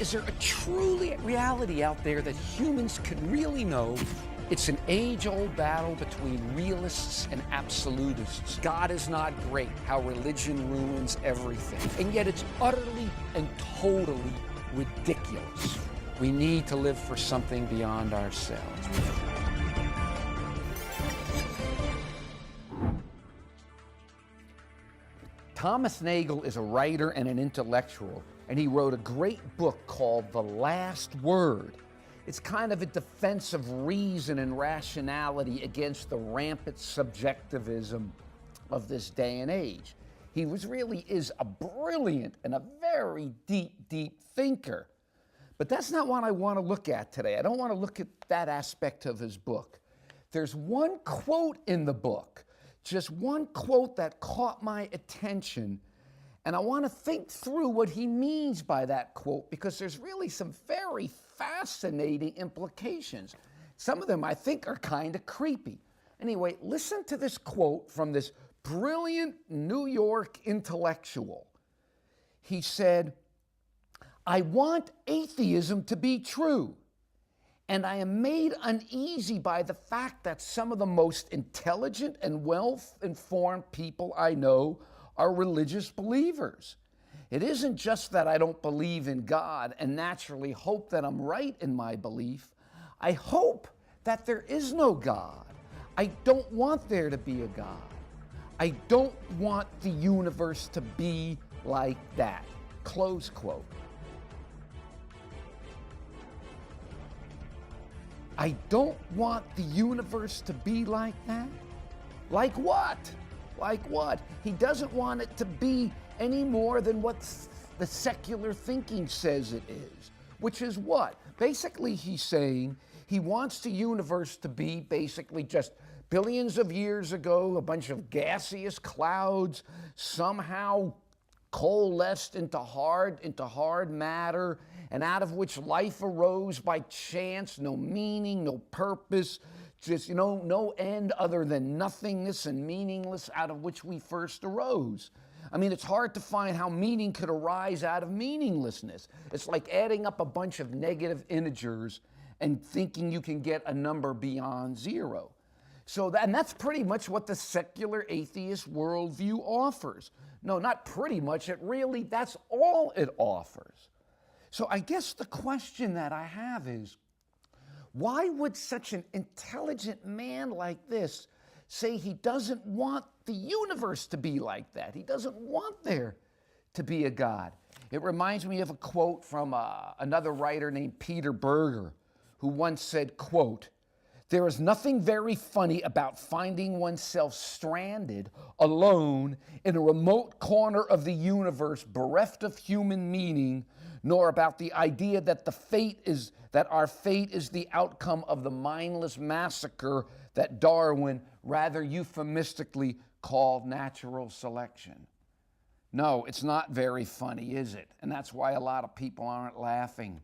is there a truly reality out there that humans can really know? It's an age-old battle between realists and absolutists. God is not great, how religion ruins everything. And yet it's utterly and totally ridiculous. We need to live for something beyond ourselves. Thomas Nagel is a writer and an intellectual, and he wrote a great book called The Last Word. It's kind of a defense of reason and rationality against the rampant subjectivism of this day and age. He really is a brilliant and a very deep thinker. But that's not what I want to look at today. I don't want to look at that aspect of his book. There's one quote in the book, just one quote that caught my attention, and I want to think through what he means by that quote, because there's really some very fascinating implications. Some of them I think are kind of creepy. Anyway, listen to this quote from this brilliant New York intellectual. He said, "I want atheism to be true, and I am made uneasy by the fact that some of the most intelligent and well-informed people I know are religious believers. It isn't just that I don't believe in God and naturally hope that I'm right in my belief. I hope that there is no God. I don't want there to be a God. I don't want the universe to be like that." Close quote. I don't want the universe to be like that? Like what? Like what? He doesn't want it to be any more than what the secular thinking says it is, which is what? Basically, he's saying he wants the universe to be basically just billions of years ago, a bunch of gaseous clouds somehow coalesced into hard matter, and out of which life arose by chance, no meaning, no purpose, just, no end other than nothingness and meaningless, out of which we first arose. I mean, it's hard to find how meaning could arise out of meaninglessness. It's like adding up a bunch of negative integers and thinking you can get a number beyond zero. And that's pretty much what the secular atheist worldview offers. No, not pretty much, that's all it offers. So I guess the question that I have is, why would such an intelligent man like this say he doesn't want the universe to be like that? He doesn't want there to be a God. It reminds me of a quote from another writer named Peter Berger, who once said, quote, "There is nothing very funny about finding oneself stranded, alone, in a remote corner of the universe, bereft of human meaning, nor about the idea that our fate is the outcome of the mindless massacre that Darwin rather euphemistically called natural selection." No, it's not very funny, is it? And that's why a lot of people aren't laughing.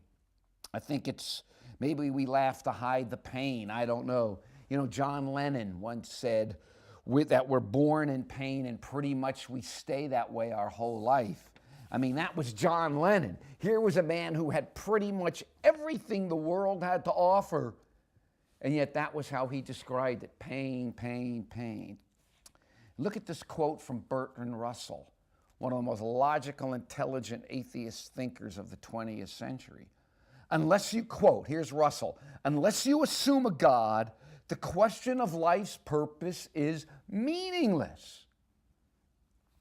I think maybe we laugh to hide the pain. I don't know. John Lennon once said that we're born in pain and pretty much we stay that way our whole life. I mean, that was John Lennon. Here was a man who had pretty much everything the world had to offer, and yet that was how he described it. Pain, pain, pain. Look at this quote from Bertrand Russell, one of the most logical, intelligent atheist thinkers of the 20th century. Unless you, quote, here's Russell, "Unless you assume a God, the question of life's purpose is meaningless."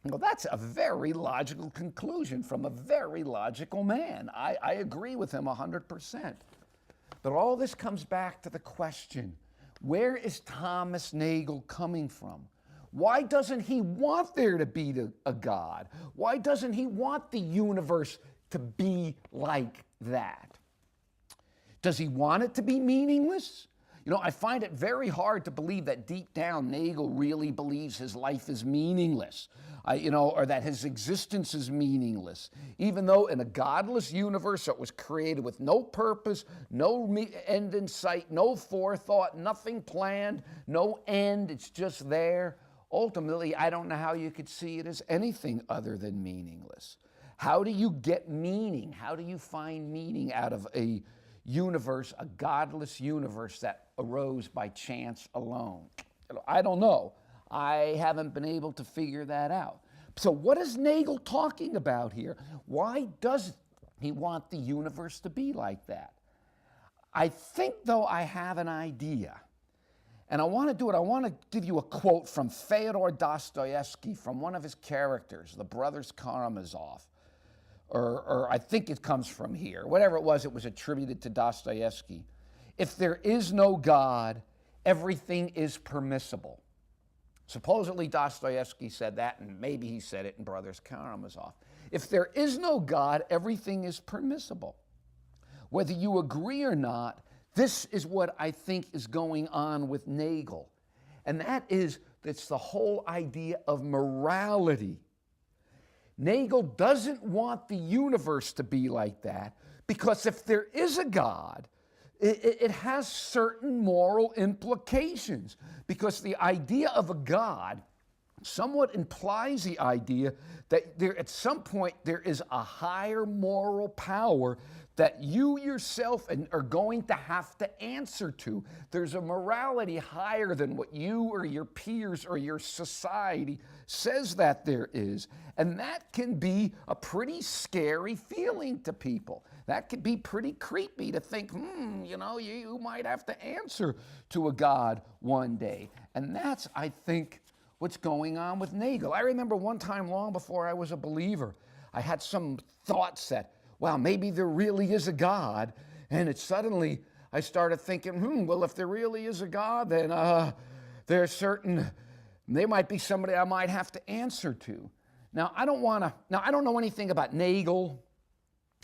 Well, that's a very logical conclusion from a very logical man. I agree with him 100%. But all this comes back to the question, where is Thomas Nagel coming from? Why doesn't he want there to be a God? Why doesn't he want the universe to be like that? Does he want it to be meaningless? I find it very hard to believe that deep down Nagel really believes his life is meaningless, or that his existence is meaningless, even though in a godless universe that was created with no purpose, no end in sight, no forethought, nothing planned, no end, it's just there. Ultimately, I don't know how you could see it as anything other than meaningless. How do you get meaning? How do you find meaning out of a universe, a godless universe that arose by chance alone? I don't know. I haven't been able to figure that out. So what is Nagel talking about here? Why does he want the universe to be like that? I think, though, I have an idea. And I want to do it. I want to give you a quote from Fyodor Dostoevsky, from one of his characters, the Brothers Karamazov. Or I think it comes from here. Whatever it was attributed to Dostoevsky. If there is no God, everything is permissible. Supposedly Dostoevsky said that, and maybe he said it in Brothers Karamazov. If there is no God, everything is permissible. Whether you agree or not, this is what I think is going on with Nagel. And that is, that's the whole idea of morality. Nagel doesn't want the universe to be like that, because if there is a God, it has certain moral implications, because the idea of a God somewhat implies the idea that there, at some point, there is a higher moral power that you yourself are going to have to answer to. There's a morality higher than what you or your peers or your society says that there is. And that can be a pretty scary feeling to people. That could be pretty creepy to think, you might have to answer to a God one day. And that's, I think, what's going on with Nagel. I remember one time long before I was a believer, I had some thoughts that, wow, maybe there really is a God. And suddenly I started thinking, well, if there really is a God, then there might be somebody I might have to answer to. Now, I don't know anything about Nagel.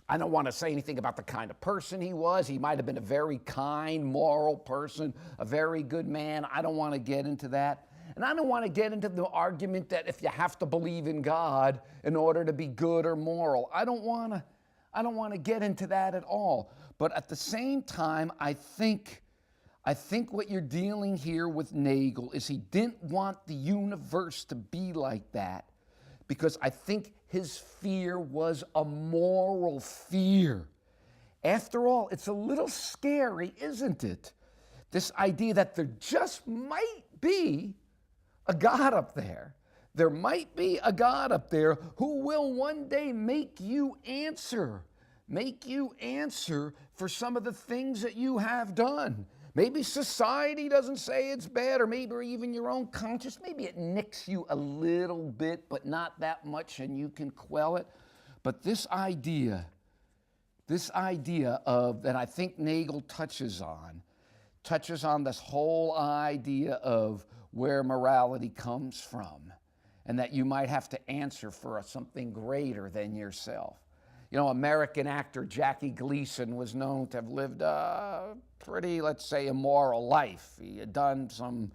I don't want to say anything about the kind of person he was. He might have been a very kind, moral person, a very good man. I don't want to get into that. And I don't want to get into the argument that if you have to believe in God in order to be good or moral. I don't want to get into that at all. But at the same time, I think what you're dealing here with Nagel is he didn't want the universe to be like that, because I think his fear was a moral fear. After all, it's a little scary, isn't it? This idea that there just might be a God up there. There might be a God up there who will one day make you answer for some of the things that you have done. Maybe society doesn't say it's bad, or maybe even your own conscience. Maybe it nicks you a little bit, but not that much, and you can quell it. But this idea of that I think Nagel touches on this whole idea of where morality comes from, and that you might have to answer for something greater than yourself. You know, American actor Jackie Gleason was known to have lived a pretty, let's say, immoral life. He had done some,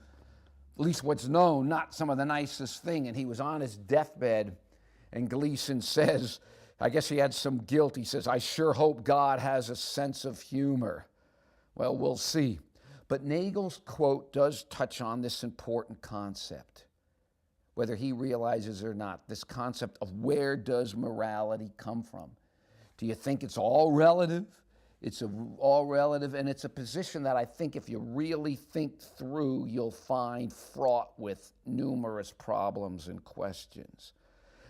at least what's known, not some of the nicest thing, and he was on his deathbed, and Gleason says, I guess he had some guilt, he says, I sure hope God has a sense of humor. Well, we'll see. But Nagel's quote does touch on this important concept, whether he realizes it or not, this concept of where does morality come from? Do you think it's all relative? It's all relative, and it's a position that I think if you really think through, you'll find fraught with numerous problems and questions.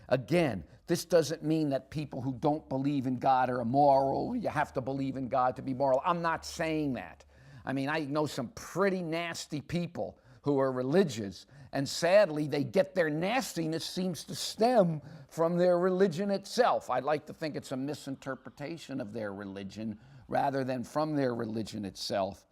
Again, this doesn't mean that people who don't believe in God are immoral. You have to believe in God to be moral. I'm not saying that. I mean, I know some pretty nasty people who are religious, and sadly, they get their nastiness seems to stem from their religion itself. I'd like to think it's a misinterpretation of their religion rather than from their religion itself.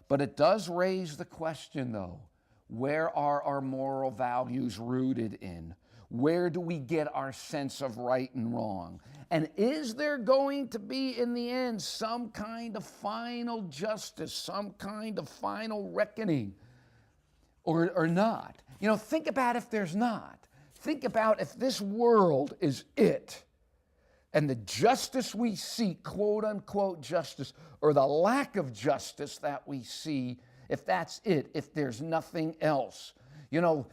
But it does raise the question, though, where are our moral values rooted in? Where do we get our sense of right and wrong? And is there going to be, in the end, some kind of final justice, some kind of final reckoning, or not? You know, think about if there's not. Think about if this world is it, and the justice we seek, quote unquote justice, or the lack of justice that we see, if that's it, if there's nothing else. You know,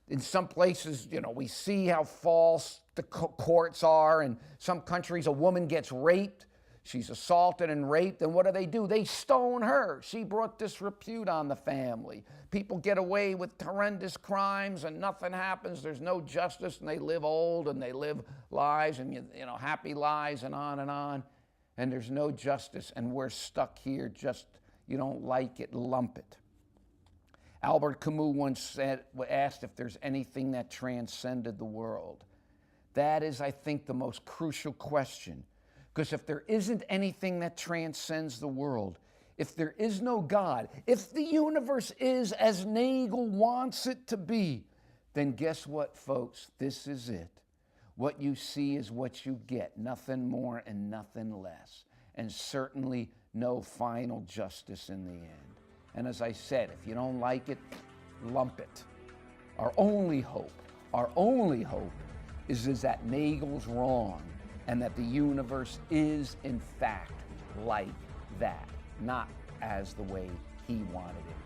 in some places, you know, we see how false the courts are. In some countries, a woman gets raped. She's assaulted and raped, and what do? They stone her. She brought disrepute on the family. People get away with horrendous crimes and nothing happens. There's no justice, and they live old and they live lives and happy lives and on. And there's no justice, and we're stuck here. Just, you don't like it, lump it. Albert Camus once asked if there's anything that transcended the world. That is, I think, the most crucial question. Because if there isn't anything that transcends the world, if there is no God, if the universe is as Nagel wants it to be, then guess what, folks? This is it. What you see is what you get, nothing more and nothing less, and certainly no final justice in the end. And as I said, if you don't like it, lump it. Our only hope is that Nagel's wrong, and that the universe is, in fact, like that, not as the way he wanted it